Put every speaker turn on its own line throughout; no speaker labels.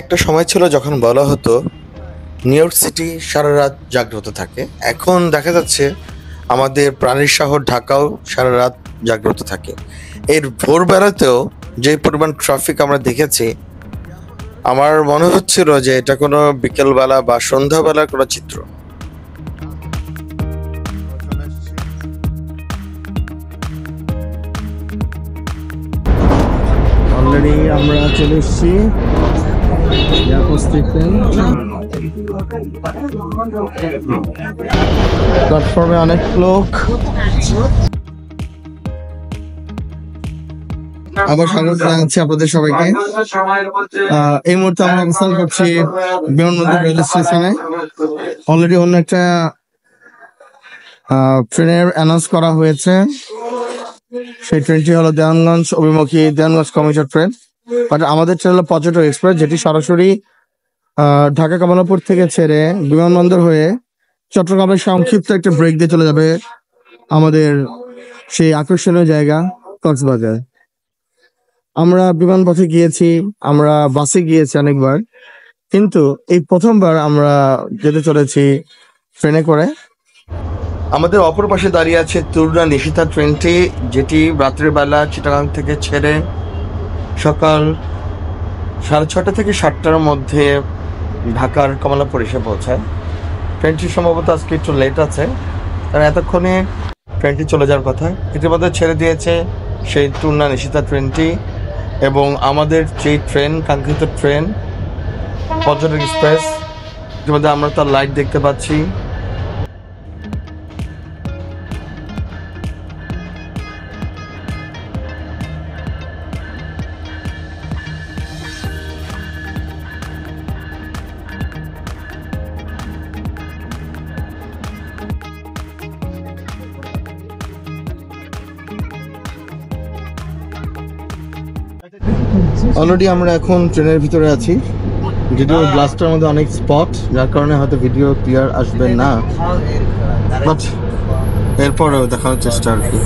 একটা সময় ছিল যখন বলা হতো নিউ ইয়র্ক সিটি সারা রাত জাগ্রত থাকে। এখন দেখা যাচ্ছে আমাদের প্রাণের শহর ঢাকাও সারা রাত জাগ্রত থাকে। এর ভোরবেলাতেও যে পরিমাণ ট্রাফিক আমরা দেখেছি, আমার মনে হচ্ছিল যে এটা কোনো বিকেলবেলা বা সন্ধ্যাবেলার কোনো চিত্র।
অলরেডি আমরা চলে এসেছি প্ল্যাটফর্মে অনেক লোক। আবার স্বাগত জানাচ্ছি আপনাদের সবাইকে। এই মুহূর্তে আমরা অবস্থান করছি বিমানবন্দর রেল স্টেশনে। অলরেডি অন্য একটা ট্রেনের অ্যানাউন্স করা হয়েছে। সেই ট্রেনটি হলো দেওয়ানগঞ্জ অভিমুখী দেওয়ানগঞ্জ কমিউটার ট্রেন। বাট আমাদের ট্রেন হলো পর্যটক এক্সপ্রেস, যেটি সরাসরি ঢাকা কমলাপুর থেকে ছেড়ে বিমানবন্দর হয়ে চট্টগ্রামের সংক্ষিপ্ত একটা ব্রেক দিয়ে চলে যাবে আমাদের সেই আকর্ষণীয় জায়গা কক্সবাজার। আমরা বিমানপথে গিয়েছি, আমরা বাসে গিয়েছি অনেকবার, কিন্তু এই প্রথমবার আমরা যেতে চলেছি ট্রেনে করে।
আমাদের অপর পাশে দাঁড়িয়ে আছে তুরনা নিশিতা ট্রেনটি, যেটি রাত্রের বেলা চিটাগাং থেকে ছেড়ে সকাল 6:30 থেকে 7টার মধ্যে ঢাকার কমলাপুর এসে পৌঁছায়। ট্রেনটি সম্ভবত আজকে একটু লেট আছে, কারণ এতক্ষণে ট্রেনটি চলে যাওয়ার কথা। ইতিমধ্যে ছেড়ে দিয়েছে সেই তুরনা নিশিতা ট্রেনটি, এবং আমাদের যেই ট্রেন, কাঙ্ক্ষিত ট্রেন পর্যটক এক্সপ্রেস, ইতিমধ্যে আমরা তার লাইট দেখতে পাচ্ছি। অলরেডি আমরা এখন ট্রেনের ভিতরে আছি, যদিও গ্লাসটার মধ্যে অনেক স্পট, যার কারণে হয়তো ভিডিও ক্লিয়ার আসবে না, বাট এরপরেও দেখানোর চেষ্টা আর কি।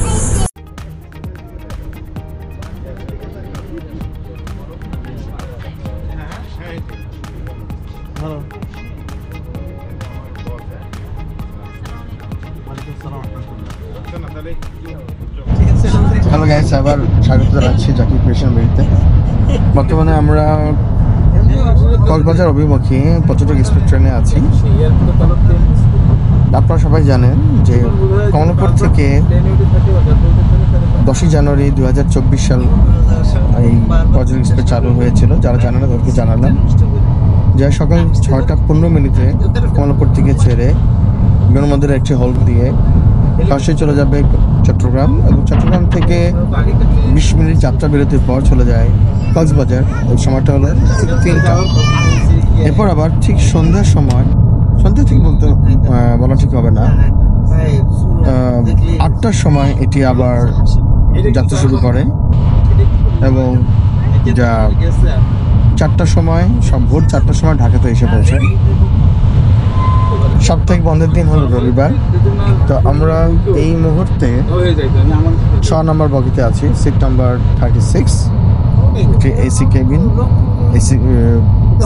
হ্যালো গাইস, আবার স্বাগত জানাচ্ছি জাকির ক্রিয়েশন বেরিতে। বর্তমানে আমরা কক্সবাজার অভিমুখী পর্যটক এক্সপ্রেস ট্রেনে আছি। আপনারা সবাই জানেন যে কমলাপুর থেকে 10ই জানুয়ারি 2024 সাল এই পর্যটক এক্সপ্রেস চালু হয়েছিল। যারা জানেন না তাদেরকে জানালাম, যা সকাল 6:15 কমলাপুর থেকে ছেড়ে বিমানবন্দরের একটি হল দিয়ে পাশে চলে যাবে চট্টগ্রাম, এবং চট্টগ্রাম থেকে 20 মিনিট যাত্রা বিরতির পর চলে যায় কক্সবাজার। ওই সময়টা হলো 3টা। এরপর আবার ঠিক সন্ধ্যার সময়, সন্ধ্যা ঠিক বলতে বলা ঠিক হবে না, 8টার সময় এটি আবার যাত্রা শুরু করে, এবং যা 4টার সময়, ভোর 4টার সময় ঢাকাতে এসে পৌঁছায়। সাপ্তাহিক বন্ধের দিন হলো রবিবার। তো আমরা এই মুহূর্তে 6 নম্বর বগিতে আছি, seat number 36, AC cabin, AC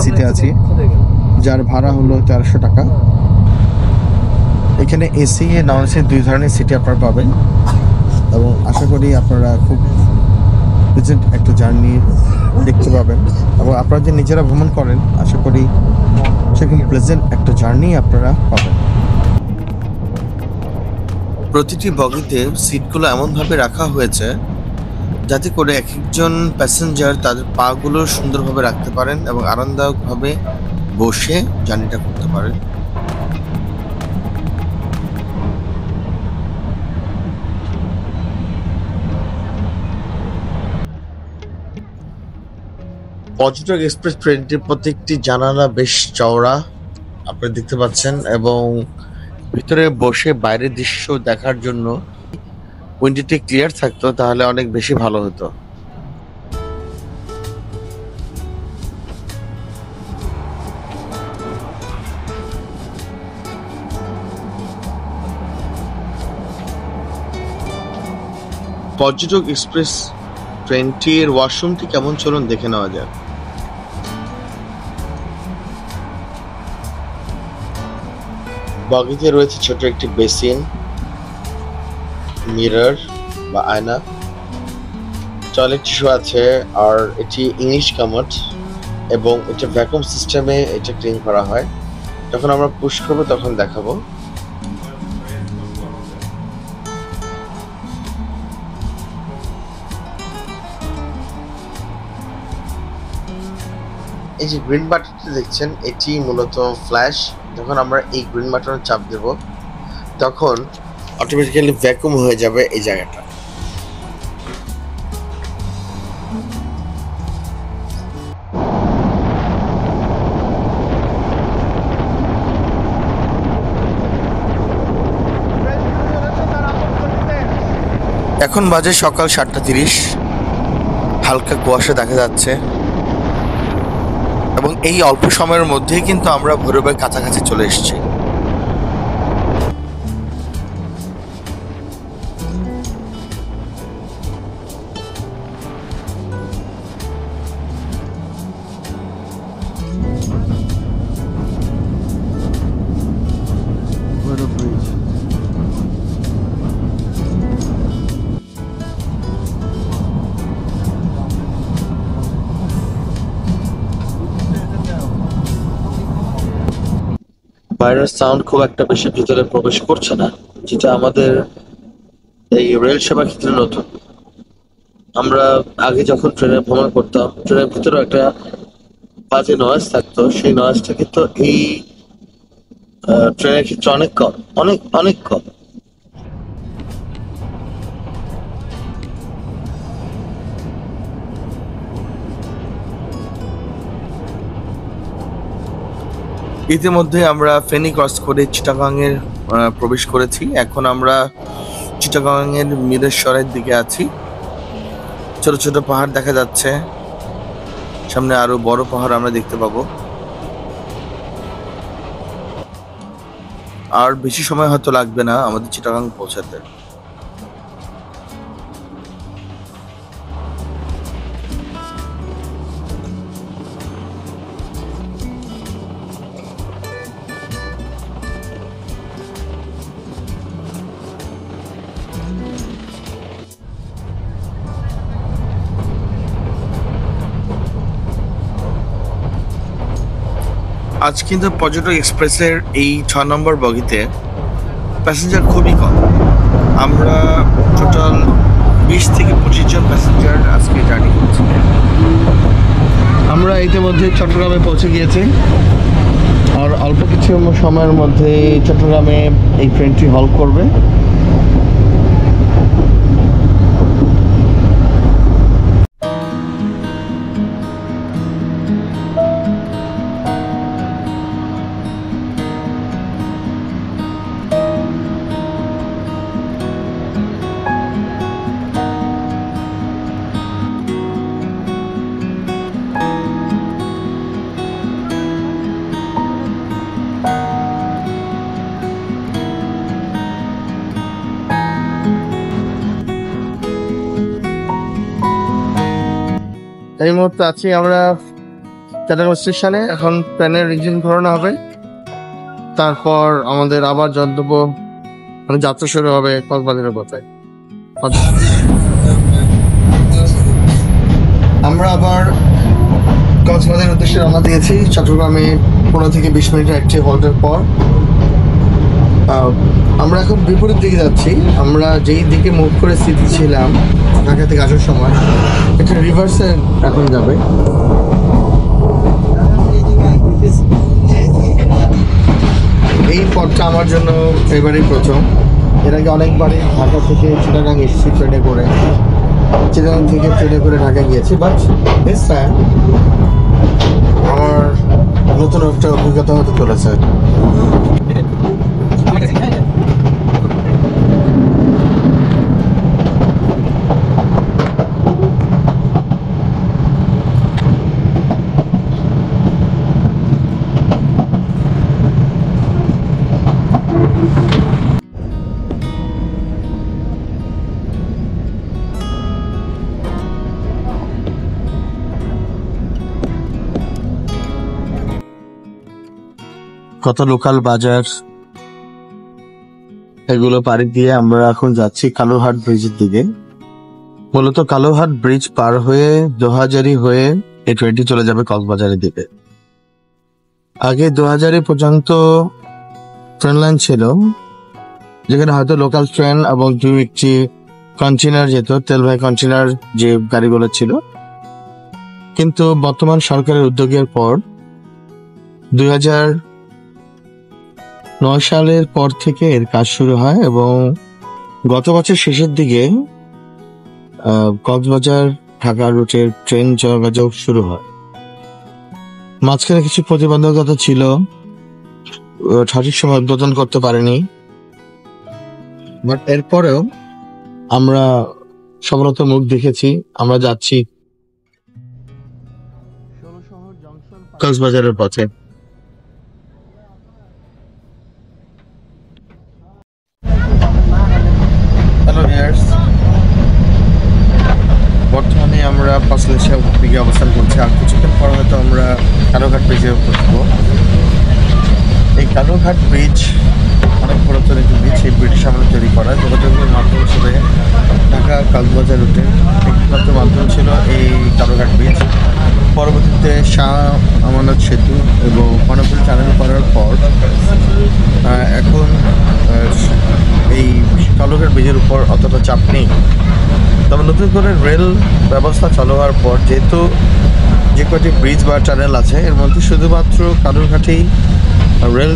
সিটে আছি, যার ভাড়া হলো 1300 টাকা। এখানে এসি নন এসি দুই ধরনের সিটে আপনারা পাবেন, এবং আশা করি আপনারা খুব প্লেজেন্ট একটা জার্নি দেখতে পাবেন, এবং আপনারা যে নিজেরা ভ্রমণ করেন আশা করি সেরকম প্লেজেন্ট একটা জার্নি আপনারা পাবেন। প্রতিটি বগিতে সিটগুলো এমনভাবে রাখা হয়েছে যাতে করে এক একজন প্যাসেঞ্জার তাদের পাগুলো সুন্দরভাবে রাখতে পারেন এবং আরামদায়কভাবে বসে জার্নিটা করতে পারেন। পর্যটক এক্সপ্রেস ট্রেনটির প্রত্যেকটি জানালা বেশ চওড়া, আপনারা দেখতে পাচ্ছেন, এবং ভিতরে বসে বাইরের দৃশ্য দেখার জন্য উইন্ডোটি ক্লিয়ার থাকতো তাহলে অনেক বেশি ভালো হতো। পর্যটক এক্সপ্রেস ট্রেনটির ওয়াশরুমটি কেমন চলুন দেখে নেওয়া যাক। বগিতে রয়েছে ছোট একটি বেসিন, মিরর বা আয়না, টয়লেট টিস্যু আছে, আর এটি ইংলিশ কামোড এবং এটা ভ্যাকুয়াম সিস্টেমে এটা ক্লিন করা হয়। যখন আমরা পুশ করবো তখন দেখাবো। এই যে গ্রিন বাটনটি দেখছেন, এটি মূলত ফ্ল্যাশ। যখন আমরা এই গ্রিন বাটনে চাপ দেব তখন অটোমেটিক্যালি ভ্যাকুয়াম হয়ে যাবে এই জায়গাটা। এখন বাজে সকাল 7:30, হালকা কুয়াশা দেখা যাচ্ছে এবং এই অল্প সময়ের মধ্যেই কিন্তু আমরা ভৈরবের কাছাকাছি চলে এসেছি। বাইরের সাউন্ড খুব একটা বেশি ভিতরে প্রবেশ করছে না, যেটা আমাদের এই রেল সেবা ক্ষেত্রে নতুন। আমরা আগে যখন ট্রেনে ভ্রমণ করতাম, ট্রেনের ভিতরে একটা বাজে নয়েজ থাকতো, সেই নয়েজটা কিন্তু এই ট্রেনের ক্ষেত্রে অনেক কম, অনেক অনেক কম। ইতিমধ্যে আমরা ফেনী ক্রস করে চিটাগাং এর প্রবেশ করেছি। এখন আমরা চিটাগাং এর মিরেশ্বরের দিকে আছি। ছোট ছোট পাহাড় দেখা যাচ্ছে, সামনে আরো বড় পাহাড় আমরা দেখতে পাবো। আর বেশি সময় হয়তো লাগবে না আমাদের চিটাগাং পৌঁছাতে। আজ কিন্তু পর্যটক এক্সপ্রেসের এই 6 নম্বর বগিতে প্যাসেঞ্জার খুবই কম। আমরা টোটাল 20 থেকে 25 জন প্যাসেঞ্জার আজকে জার্নি করছি। আমরা ইতিমধ্যে চট্টগ্রামে পৌঁছে গিয়েছি, আর অল্প কিছু সময়ের মধ্যে চট্টগ্রামে এই ট্রেনটি হল্ট করবে। এই মুহূর্তে আছি আমরা চট্টগ্রাম স্টেশনে। এখন ট্রেনের ইঞ্জিন ঘোরানো হবে, তারপর আমাদের আবার গন্তব্য মানে যাত্রা শুরু হবে কক্সবাজারের পথে। আমরা আবার কক্সবাজারের উদ্দেশ্যে রওনা দিয়েছি। চট্টগ্রামে 15 থেকে 20 মিনিটের একটি হল্টের পর আমরা এখন বিপরীত দিকে যাচ্ছি। আমরা যেই দিকে মুভ করে স্থিতিছিলাম ঢাকা থেকে আসার সময়, এটা রিভার্সে এখন যাবে। এই পথটা আমার জন্য এবারই প্রথম। এর আগে অনেকবারই ঢাকা থেকে চিটাগাং এসেছি ট্রেনে করে, চিটাগাং থেকে ট্রেনে করে ঢাকা গিয়েছি, বাট দিস টাইম আমার নতুন একটা অভিজ্ঞতা হতে চলেছে। কত লোকাল বাজার, এগুলো পাড়ি দিয়ে আমরা এখন যাচ্ছি কালুরহাট ব্রিজের দিকে। মূলত কালুরহাট ব্রিজ পার হয়ে দোহাজারি হয়ে এই ট্রেনটি চলে যাবে কক্সবাজারের দিকে। আগে দোহাজারি পর্যন্ত ট্রেন লাইন ছিল, যেখানে হয়তো লোকাল ট্রেন এবং দু একটি কন্টেনার যেত, তেলবাহী কন্টেনার যে গাড়িগুলো ছিল। কিন্তু বর্তমান সরকারের উদ্যোগের পর 2009 সালের পর থেকে এর কাজ শুরু হয় এবং গত বছর শেষের দিকে কক্সবাজার ঢাকা রুটের ট্রেন যোগাযোগ শুরু হয়। মাঝখানে কিছু প্রতিবন্ধকতা ছিল, সঠিক সময় উদ্বোধন করতে পারেনি, বাট এরপরেও আমরা সফলতার মুখ দেখেছি। আমরা যাচ্ছি কক্সবাজারের পথে। হ্যালো ভিউয়ার্স, বর্তমানে আমরা পাঁচলেশা দিকে অবস্থান করছি। আর কিছুক্ষণ পর হয়তো আমরা কালুরঘাট ব্রিজে পৌঁছবো। এই কালুরঘাট ব্রিজ অনেক পুরাতন একটি ব্রিজ। এই ব্রিটিশ আমলে তৈরি করা যোগাযোগের মাধ্যম হিসেবে ঢাকা কক্সবাজার রুটে একমাত্র মাধ্যম ছিল এই কালুরঘাট ব্রিজ। পরবর্তীতে শাহ আমানত সেতু এবং কর্ণফুলী টানেল করার পর এখন এই কালুরঘাট ব্রিজের উপর অতটা চাপ নেই। তবে নতুন করে রেল ব্যবস্থা চালু হওয়ার পর যেহেতু যে কটি ব্রিজ বা টানেল আছে এর মধ্যে শুধুমাত্র কালুরঘাটেই রেল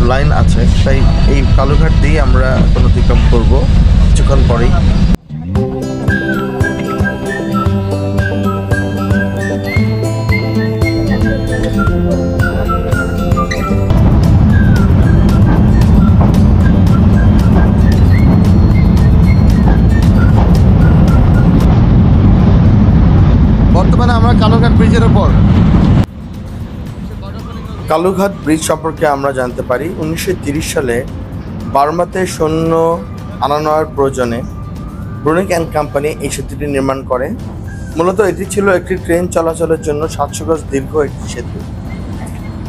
লাইন আছে, তাই এই কালুরঘাট দিয়ে আমরা এখন অতিক্রম করবো কিছুক্ষণ পরেই। বর্তমানে আমরা কালুরঘাট ব্রিজের উপর। কালুরঘাট ব্রিজ সম্পর্কে আমরা জানতে পারি 1930 সালে বার্মাতে সৈন্য আনানোর প্রয়োজনে ব্রুনিক অ্যান্ড কোম্পানি এই সেতুটি নির্মাণ করে। মূলত এটি ছিল একটি ট্রেন চলাচলের জন্য 700 গজ দীর্ঘ একটি সেতু।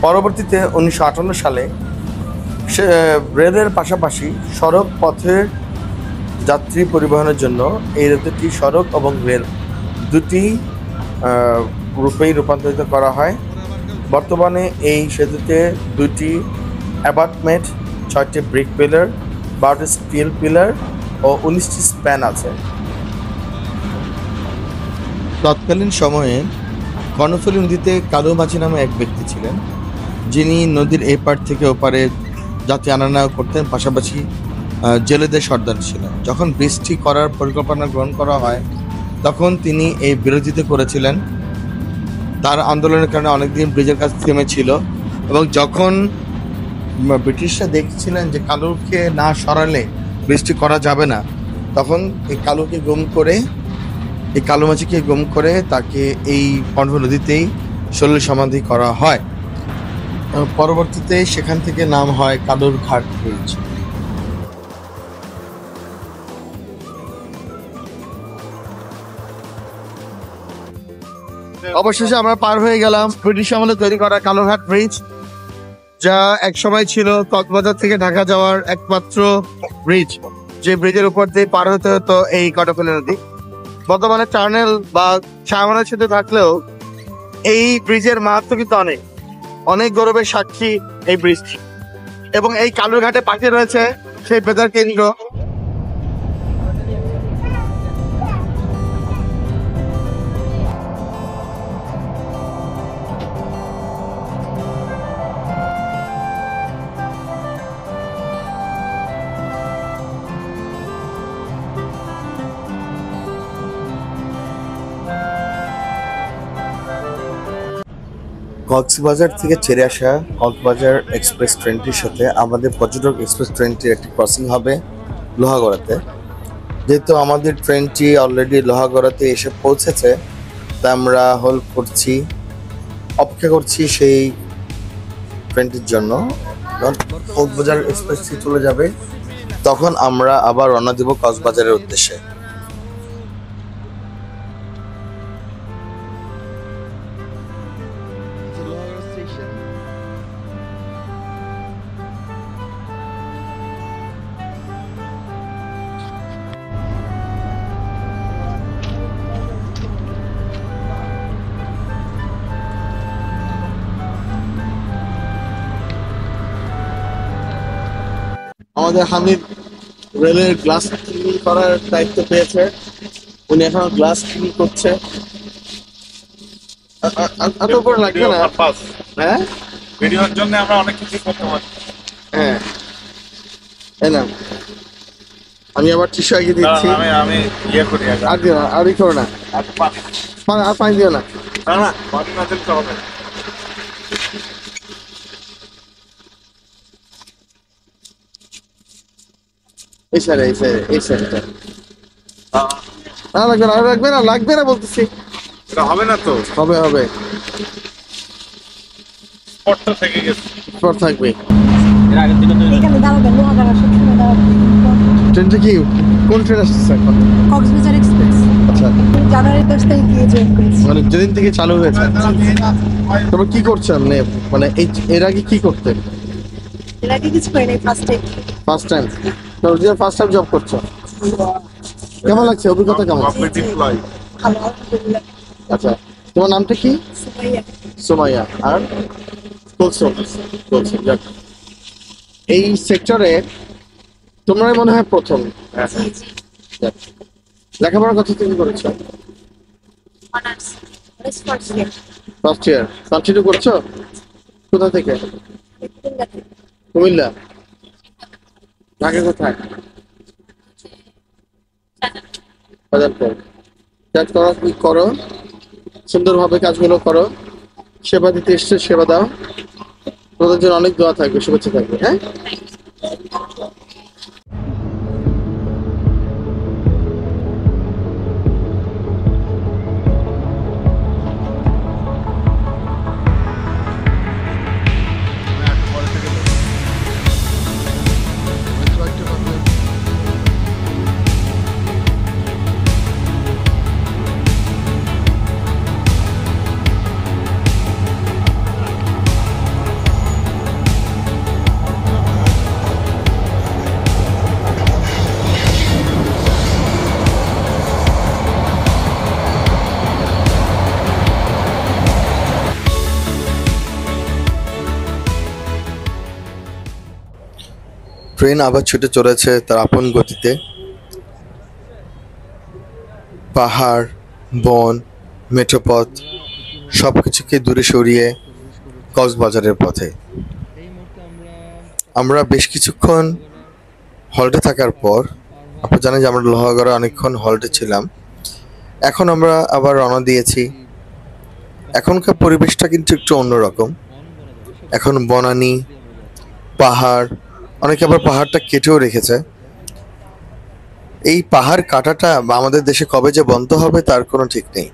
পরবর্তীতে 1958 সালে রেলের পাশাপাশি সড়ক পথের যাত্রী পরিবহনের জন্য এই সেতুটি সড়ক এবং রেল দুটি রূপেই রূপান্তরিত করা হয়। বর্তমানে এই সেতুতে 2টি অ্যাবাটমেন্ট, 6টি ব্রিক পিলার, 12টি স্টিল পিলার ও 19টি স্প্যান আছে। তৎকালীন সময়ে কর্ণফুলী নদীতে কালু মাঝি নামে এক ব্যক্তি ছিলেন, যিনি নদীর এই পার থেকে ওপারে যাত্রী আনা নেওয়া করতেন, পাশাপাশি জেলেদের সর্দার ছিলেন। যখন ব্রিজটি করার পরিকল্পনা গ্রহণ করা হয় তখন তিনি এই বিরোধিতা করেছিলেন। তার আন্দোলনের কারণে অনেকদিন ব্রিজের কাজ থেমেছিল এবং যখন ব্রিটিশরা দেখছিলেন যে কালুকে না সরালে ব্রিজটি করা যাবে না, তখন এই কালুকে গুম করে, এই কালু মাঝিকে গুম করে তাকে এই কর্ণফুলী নদীতেই সলিল সমাধি করা হয়। পরবর্তীতে সেখান থেকে নাম হয় কালুরঘাট ব্রিজ। অবশেষে আমরা পার হয়ে গেলাম ব্রিটিশ আমলে তৈরি করা কালুরঘাট ব্রিজ, যা এক সময় ছিল কক্সবাজার থেকে ঢাকা যাওয়ার একমাত্র ব্রিজ, যে ব্রিজের উপর দিয়ে পার হতে হতো এই কর্ণফুলী নদী। বর্তমানে টানেল বা শাহমানের সেতু থাকলেও এই ব্রিজের মাহাত্ম্য কিন্তু অনেক অনেক গৌরবের সাক্ষী এই ব্রিজটি। এবং এই কালুরঘাটে পাশে রয়েছে সেই বেতার কেন্দ্র। কক্সবাজার থেকে ছেড়ে আসা কক্সবাজার এক্সপ্রেস ট্রেনটির সাথে আমাদের পর্যটক এক্সপ্রেস ট্রেনটির একটি ক্রসিং হবে লোহাগড়াতে। যেহেতু আমাদের ট্রেনটি অলরেডি লোহাগড়াতে এসে পৌঁছেছে, তা আমরা হোল্ড করছি, অপেক্ষা করছি সেই ট্রেনটির জন্য। কক্সবাজার এক্সপ্রেসটি চলে যাবে, তখন আমরা আবার রওনা দেব কক্সবাজারের উদ্দেশ্যে। আমাদের হামিদ রেলের গ্লাস ক্লিন করার দায়িত্ব পেয়েছে। উনি এখন গ্লাস ক্লিন করছে। এত করে লাগবে না। হ্যাঁ,
ভিডিওর জন্য আমরা অনেক কিছু করতে পারি।
হ্যাঁ, এই না, আমি আবার টিস্যু আগে দিচ্ছি।
আমি ইয়ে করি
আর দিও না, আর ই করো না,
আর পানি
আর পানি দিও না।
না পানি না দিলে তো হবে না।
এই স্যার, এই স্যারটা না লাগবে না, লাগবে না, লাগবে না বলতেছি।
এটা হবে না তো,
হবে হবে,
স্পটটা থেকে গেছে।
পর থাকবে।
এখানে দাঁড়াবেন, লোহাগাড়া সবসময় দাঁড়াবেন।
ট্রেনটা কি, কোন ট্রেন আসছে এখন?
কক্সবাজার এক্সপ্রেস
আচ্ছা,
জানুয়ারি 10 তারিখ গিয়ে জয়েন করেছি।
মানে যেদিন থেকে চালু হয়েছে। তারপর কি করছেন মানে এর আগে কি করতেন?
এর আগে কিছু করি নাই, ফার্স্ট টাইম।
First time? তো যে ফার্স্ট টাইম জব করছো, কেমন লাগছে, অভিজ্ঞতা কেমন?
Committee employee.
ভালো, আলহামদুলিল্লাহ।
আচ্ছা, তোমার নামটা কি?
সুমাইয়া।
সুমাইয়া। আর কুলসুম। কুলসুম, যাক। এই সেক্টরে তোমরাই মনে হয় প্রথম।
জি জি।
যাক। লেখাপড়া কত থেকে করেছো?
Honours first year.
First year. Continue করছো? কোথা থেকে? কুমিল্লা। ঢাকা কোথায়? বাজারপুর। কাজ করো, কি করো, সুন্দরভাবে কাজগুলো করো, সেবা দিতে এসছে, সেবা দাও। তোমাদের জন্য অনেক দোয়া থাকবে, শুভেচ্ছা থাকবে। হ্যাঁ, ট্রেন আবার ছুটে চলেছে তার আপন গতিতে। পাহাড়, বন, মেঠোপথ সব কিছুকে দূরে সরিয়ে কক্সবাজারের পথে। আমরা বেশ কিছুক্ষণ হল্টে থাকার পর, আপনি জানেন যে আমরা লোহাগড়া অনেকক্ষণ হল্টে ছিলাম, এখন আমরা আবার রওনা দিয়েছি। এখনকার পরিবেশটা কিন্তু একটু অন্যরকম। এখন বনানী, পাহাড়, অনেকে আবার পাহাড়টা কেটেও রেখেছে। এই পাহাড় কাটাটা বা আমাদের দেশে কবে যে বন্ধ হবে তার কোনো ঠিক নেই।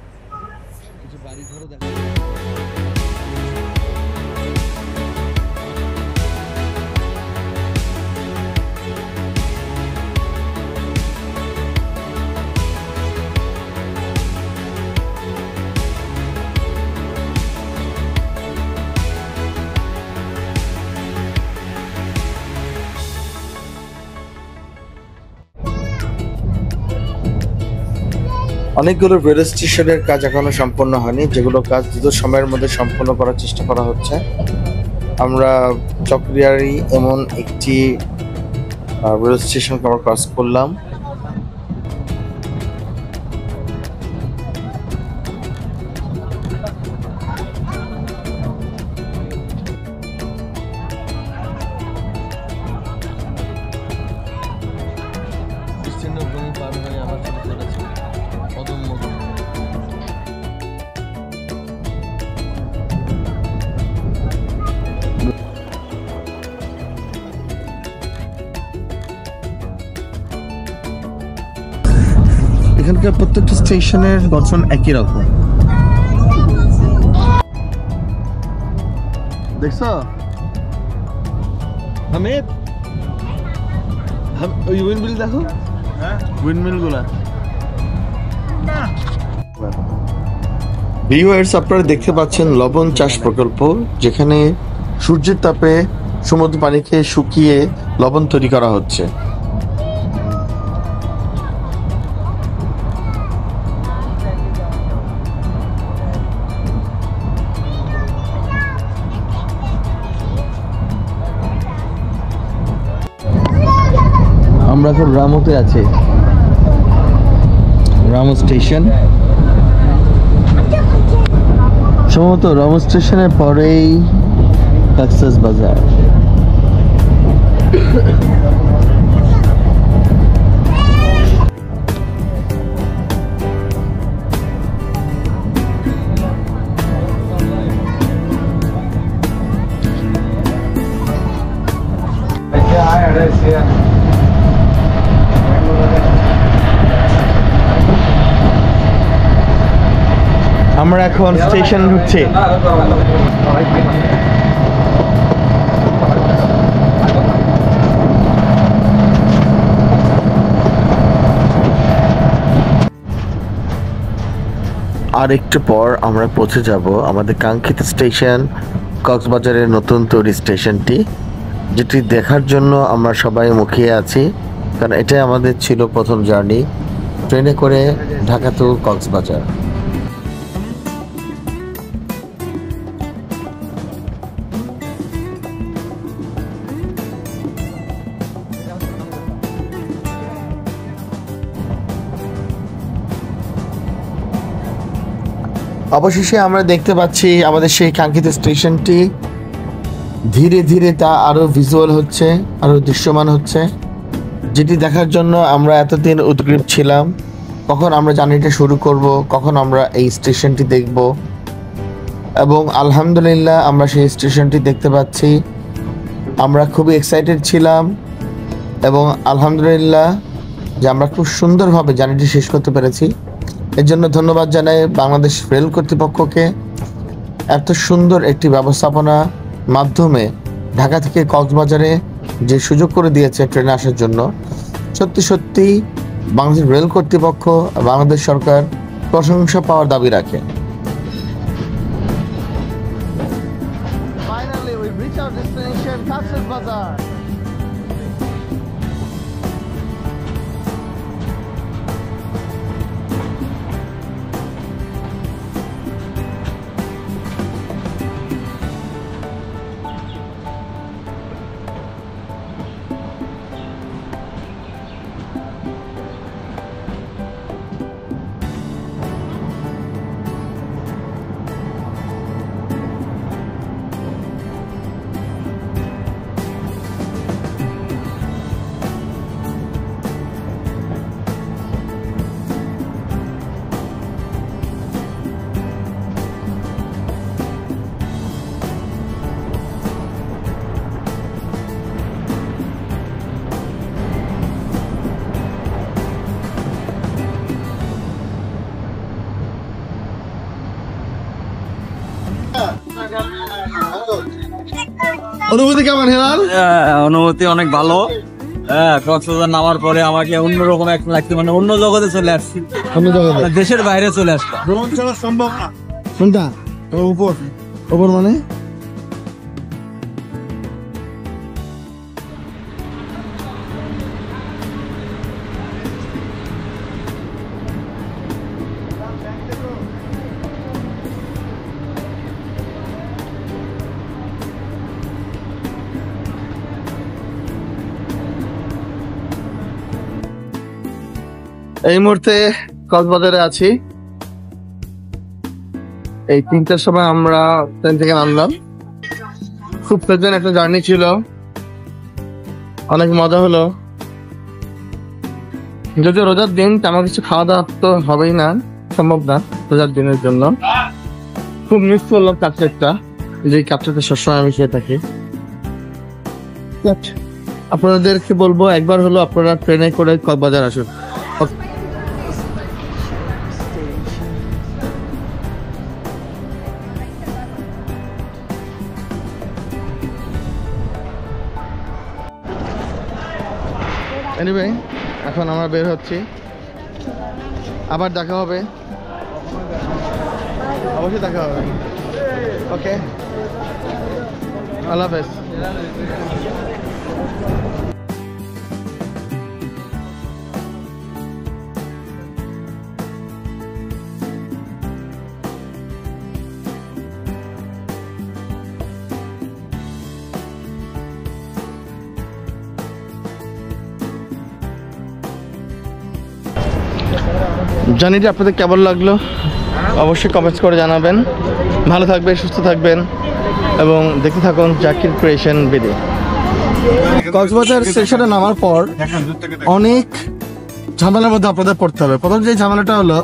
অনেকগুলো রেল স্টেশনের কাজ এখনো সম্পন্ন হয়নি, যেগুলো কাজ দ্রুত সময়ের মধ্যে সম্পন্ন করার চেষ্টা করা হচ্ছে। আমরা চকরিয়ারি এমন একটি রেল স্টেশন আমরা ক্রস করলাম। এখানকার প্রত্যেকটা স্টেশনের গঠন একই রকম, দেখছো হামিদ? ওই উইন্ডমিল দেখো, উইন্ডমিল গুলা। ভিউয়ার্স, আপনারা দেখতে পাচ্ছেন লবণ চাষ প্রকল্প, যেখানে সূর্যের তাপে সমুদ্র পানিকে শুকিয়ে লবণ তৈরি করা হচ্ছে। এখন রামুতে আছি, রামু স্টেশন। সম্ভবত রামু স্টেশনের পরেই কক্সেস বাজার। আমরা এখন স্টেশন ঢুকছি। আর একটু পর আমরা পৌঁছে যাব আমাদের কাঙ্ক্ষিত স্টেশন, কক্সবাজারের নতুন তৈরি স্টেশনটি, যেটি দেখার জন্য আমরা সবাই মুখিয়ে আছি, কারণ এটাই আমাদের ছিল প্রথম জার্নি ট্রেনে করে ঢাকা টু কক্সবাজার। অবশেষে আমরা দেখতে পাচ্ছি আমাদের সেই কাঙ্ক্ষিত স্টেশনটি। ধীরে ধীরে তা আরো ভিজুয়াল হচ্ছে, আরো দৃশ্যমান হচ্ছে, যেটি দেখার জন্য আমরা এতদিন উদগ্রীব ছিলাম। কখন আমরা জার্নিটা শুরু করব, কখন আমরা এই স্টেশনটি দেখব, এবং আলহামদুলিল্লাহ আমরা সেই স্টেশনটি দেখতে পাচ্ছি। আমরা খুবই এক্সাইটেড ছিলাম এবং আলহামদুলিল্লাহ যে আমরা খুব সুন্দরভাবে জার্নিটি শেষ করতে পেরেছি। এর জন্য ধন্যবাদ জানাই বাংলাদেশ রেল কর্তৃপক্ষকে, এত সুন্দর একটি ব্যবস্থাপনা মাধ্যমে ঢাকা থেকে কক্সবাজারে যে সুযোগ করে দিয়েছে ট্রেনে আসার জন্য। সত্যি সত্যি বাংলাদেশ রেল কর্তৃপক্ষ, বাংলাদেশ সরকার প্রশংসা পাওয়ার দাবি রাখে। Finally, we reach our destination, Cox's Bazar. অনুভূতি কেমন হেলাল?
অনুভূতি অনেক ভালো। কক্সবাজার নামার পরে আমাকে অন্যরকম একটা লাগছে, মানে অন্য জগতে চলে আসছি,
অন্য জগতে,
দেশের বাইরে চলে আসলাম।
ভ্রমণ ছাড়া সম্ভব না।
কোনটা উপর? উপর মানে এই মুহূর্তে কক্সবাজারে আছি। এই 3টার সময় আমরা ট্রেন থেকে নামলাম। খুব প্লেজেন্ট একটা জার্নি ছিল, অনেক মজা হলো। যদি রোজার দিন, তেমন কিছু খাওয়া দাওয়া তো হবেই না, সম্ভব না রোজার দিনের জন্য। খুব মিস করলাম কাটলেটটা, যে কাটলেটটা সবসময় আমি খেয়ে থাকি। আপনাদেরকে বলবো একবার হলো আপনারা ট্রেনে করে কক্সবাজার আসুন। এনিওয়ে, এখন আমরা বের হচ্ছি, আবার দেখা হবে, অবশ্যই দেখা হবে। ওকে, আল্লাহ হাফেজ।
জার্নিটি আপনাদের কেমন লাগলো অবশ্যই কমেন্টস করে জানাবেন। ভালো থাকবেন, সুস্থ থাকবেন এবং দেখতে থাকুন জাকির ক্রিয়েশন ভিডিও।
কক্সবাজার স্টেশনে নামার পর অনেক ঝামেলার মধ্যে আপনাদের পড়তে হবে। প্রথম যে ঝামেলাটা হলো,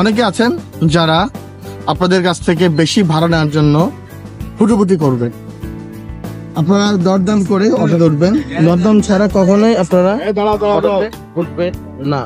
অনেকে আছেন যারা আপনাদের কাছ থেকে বেশি ভাড়া নেওয়ার জন্য ফুটুফুটি করবে। আপনারা দরদাম করে অটোতে উঠবেন, দরদাম ছাড়া কখনোই আপনারা অটোতে উঠবেন না।